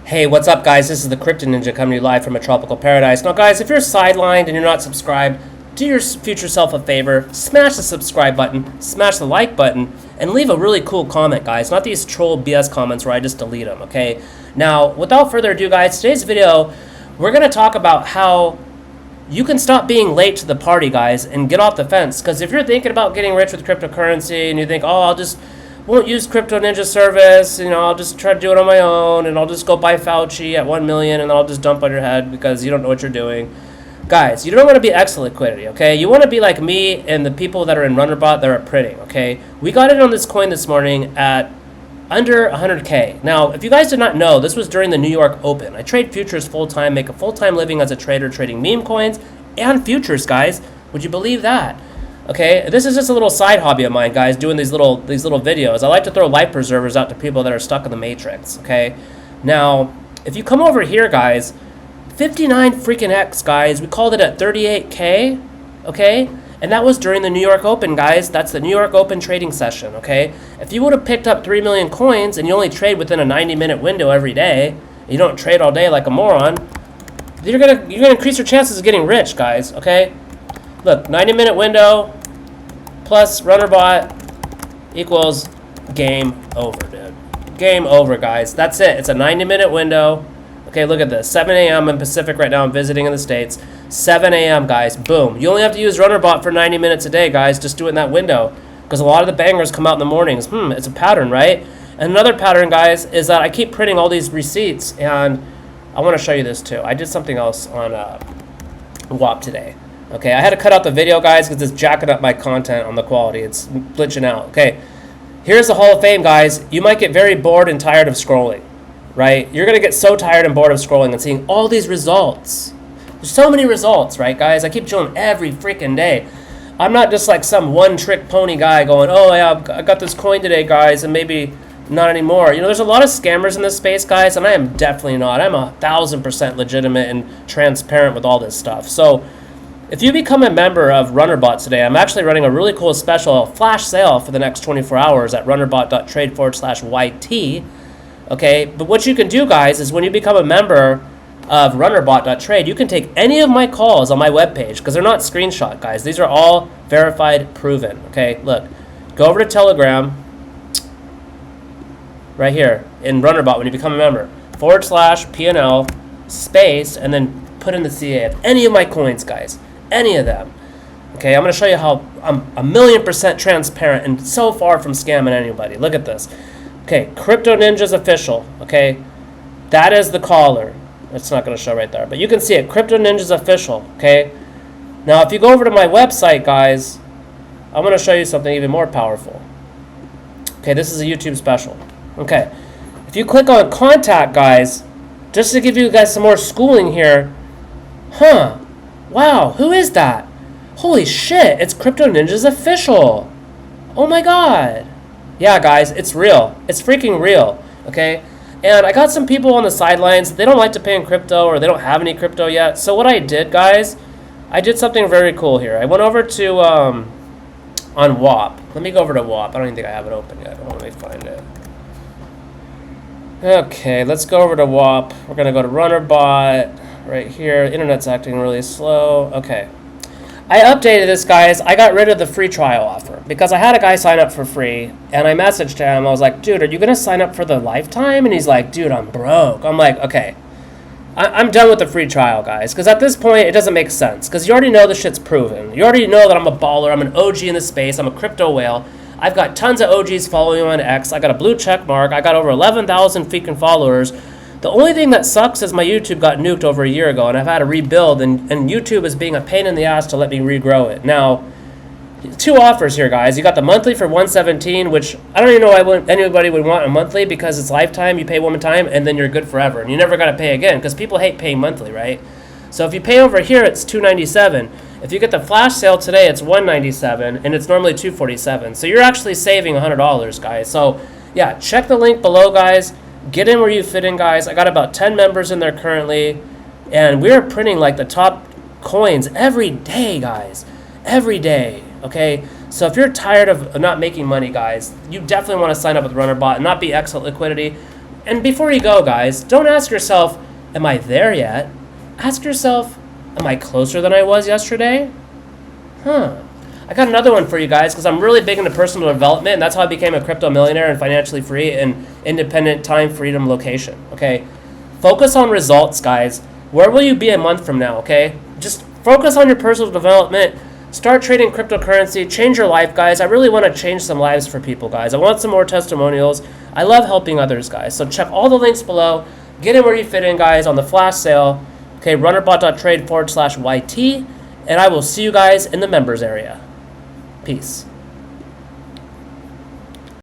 Hey, what's up, guys? This is the Crypto Ninja coming to you live from a tropical paradise. Now, guys, if you're sidelined and you're not subscribed, do your future self a favor, smash the subscribe button, smash the like button, and leave a really cool comment, guys. Not these troll BS comments where I just delete them, okay? Now, without further ado, guys, today's video, we're going to talk about how you can stop being late to the party, guys, and get off the fence. Because if you're thinking about getting rich with cryptocurrency and you think, oh, won't use Crypto Ninja service, I'll just try to do it on my own, and I'll just go buy Fauci at 1 million, and I'll just dump on your head because you don't know what you're doing. Guys, you don't want to be X liquidity, okay? You want to be like me and the people that are in Runnerbot that are printing, okay? We got in on this coin this morning at under 100K. Now, if you guys did not know, this was during the New York Open. I trade futures full-time, make a full-time living as a trader trading meme coins and futures, guys. Would you believe that? Okay, this is just a little side hobby of mine, guys, doing these little videos. I like to throw life preservers out to people that are stuck in the matrix, okay? Now, if you come over here, guys, 59 freaking X, guys. We called it at 38K, okay? And that was during the New York Open, guys. That's the New York Open trading session, okay? If you would have picked up 3 million coins and you only trade within a 90-minute window every day, and you don't trade all day like a moron, you're gonna increase your chances of getting rich, guys, okay? Look, 90-minute window plus Runnerbot equals game over, dude. Game over, guys. That's it. It's a 90-minute window. Okay, look at this. 7 a.m. in Pacific right now. I'm visiting in the States. 7 a.m., guys. Boom. You only have to use Runnerbot for 90 minutes a day, guys. Just do it in that window. Because a lot of the bangers come out in the mornings. It's a pattern, right? And another pattern, guys, is that I keep printing all these receipts. And I want to show you this, too. I did something else on WAP today. Okay, I had to cut out the video, guys, because it's jacking up my content on the quality. It's glitching out. Okay, here's the Hall of Fame, guys. You might get very bored and tired of scrolling, right? You're going to get so tired and bored of scrolling and seeing all these results. There's so many results, right, guys? I keep showing every freaking day. I'm not just like some one-trick pony guy going, oh, yeah, I got this coin today, guys, and maybe not anymore. There's a lot of scammers in this space, guys, and I am definitely not. I'm 1,000% legitimate and transparent with all this stuff. So if you become a member of Runnerbot today, I'm actually running a really cool special flash sale for the next 24 hours at runnerbot.trade/YT. Okay, but what you can do, guys, is when you become a member of runnerbot.trade, you can take any of my calls on my webpage because they're not screenshot, guys. These are all verified, proven. Okay, look, go over to Telegram right here in Runnerbot when you become a member, /PNL space, and then put in the CA of any of my coins, guys. Any of them. Okay, I'm going to show you how I'm 1,000,000% transparent and so far from scamming anybody. Look at this. Okay, Crypto Ninja's official. Okay, that is the caller. It's not going to show right there, but you can see it. Crypto Ninja's official. Okay, now if you go over to my website, guys, I'm going to show you something even more powerful. Okay, this is a YouTube special. Okay, if you click on contact, guys, just to give you guys some more schooling here. Wow, who is that? Holy shit, it's Crypto Ninja's official. Oh my god. Yeah, guys, it's real. It's freaking real, okay? And I got some people on the sidelines. They don't like to pay in crypto or they don't have any crypto yet. So what I did, guys, I did something very cool here. I went over to, on WAP. Let me go over to WAP. I don't even think I have it open yet. Let me find it. Okay, let's go over to WAP. We're going to go to Runnerbot. Right here, internet's acting really slow. Okay, I updated this, guys. I got rid of the free trial offer because I had a guy sign up for free, and I messaged him. I was like, dude, are you gonna sign up for the lifetime? And he's like, dude, I'm broke. I'm like, okay, I'm done with the free trial, guys, because at this point it doesn't make sense because you already know the shit's proven. You already know that I'm a baller. I'm an OG in the space. I'm a crypto whale. I've got tons of OGs following me on X. I got a blue check mark. I got over 11,000 freaking followers. The only thing that sucks is my YouTube got nuked over a year ago, and I've had to rebuild, and YouTube is being a pain in the ass to let me regrow it. Now, two offers here, guys. You got the monthly for $117, which I don't even know why anybody would want a monthly because it's lifetime. You pay one time, and then you're good forever, and you never got to pay again because people hate paying monthly, right? So if you pay over here, it's $297. If you get the flash sale today, it's $197, and it's normally $247. So you're actually saving $100, guys. So, yeah, check the link below, guys. Get in where you fit in, guys. I got about 10 members in there currently, and we're printing like the top coins every day, guys. Every day, okay? So if you're tired of not making money, guys, you definitely want to sign up with Runnerbot and not be excellent liquidity. And before you go, guys, don't ask yourself, am I there yet? Ask yourself, am I closer than I was yesterday? I got another one for you guys because I'm really big into personal development, and that's how I became a crypto millionaire and financially free and independent time, freedom, location. Okay, focus on results, guys. Where will you be a month from now? Okay, just focus on your personal development. Start trading cryptocurrency. Change your life, guys. I really want to change some lives for people, guys. I want some more testimonials. I love helping others, guys. So check all the links below. Get in where you fit in, guys, on the flash sale. Okay, runnerbot.trade/YT. And I will see you guys in the members area. Peace.